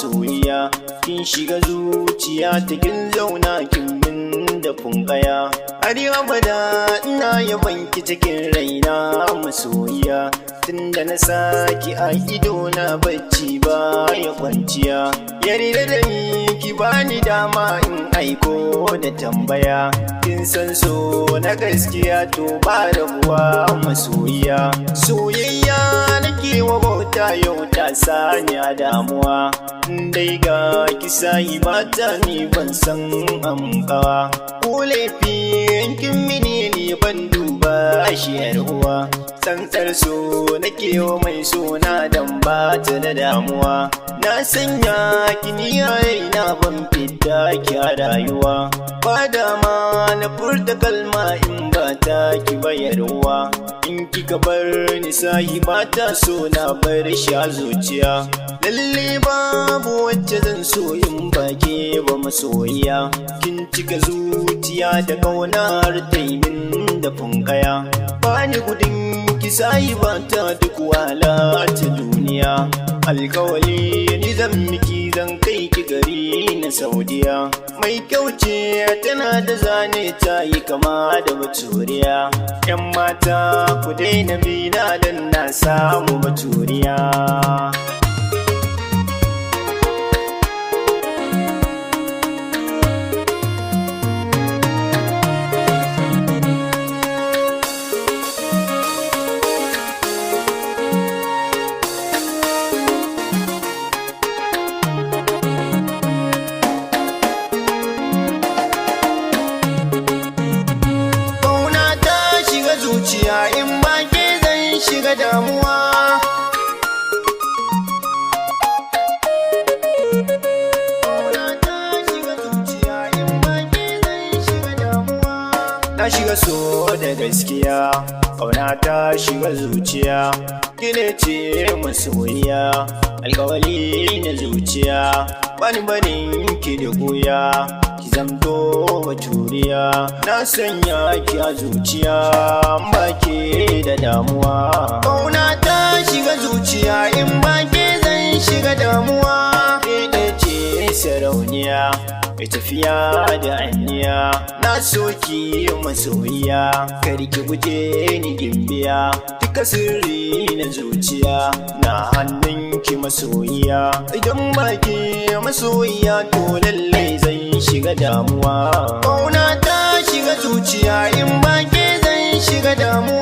masoyiya, kin shiga zuciya ta kin zauna kin min da funkaya. Har abada ina yaban ki cikin raina masoyiya, tunda na saki a ido na bacci ba ya kwanciya. Yarda da ni ki bani dama in aiko da tambaya, kin san so na gaskiya to ba rabuwa masoyiya. Soyayya nake wa bauta yau ta sani a damuwa, dai ga kisa yi mata ni ban san amkawa. Ko laifi yankin mini ne ban duba shi uwa, tsantsar so nake wa mai sona dan ba ta da damuwa. Na sanya kini na ban fidda ki a rayuwa, ba dama na furta kalma in ba ta ki bayarwa. In kika bar ni sahi ba ta so na bar shi a zuciya, lalle babu wacce zan so in ba ke ba masoyiya. Kin cika zuciya da kaunar taimin da funkaya, bani gudun ki sahi ba ta duk wala ta duniya. Alkawali ni zan miki zan kai ki gari na Saudiya, mai kyau ce tana da zane ta yi kama da baturiya. Yan mata ku daina bina dan na samu baturiya. Zuciya in ba ke zan shiga damuwa, na shiga so da gaskiya, ƙauna ta shiga zuciya, kine ce masoyiya. Alƙawali na zuciya, bani barin ki da goya, ki zamto baturiya. Na sanya ki a zuciya ba ke da damuwa. Ƙauna ta shiga zuciya in ba ke zan shiga damuwa. Ke ce sarauniya mai tafiya da aniya, na soki masoyiya, kar ki guje ni gimbiya. Duka sirri na zuciya na hannunki masoyiya, idan ba ki masoyiya to lallai zan shiga damuwa. Ƙauna ta shiga zuciya in ba ke zan shiga damuwa.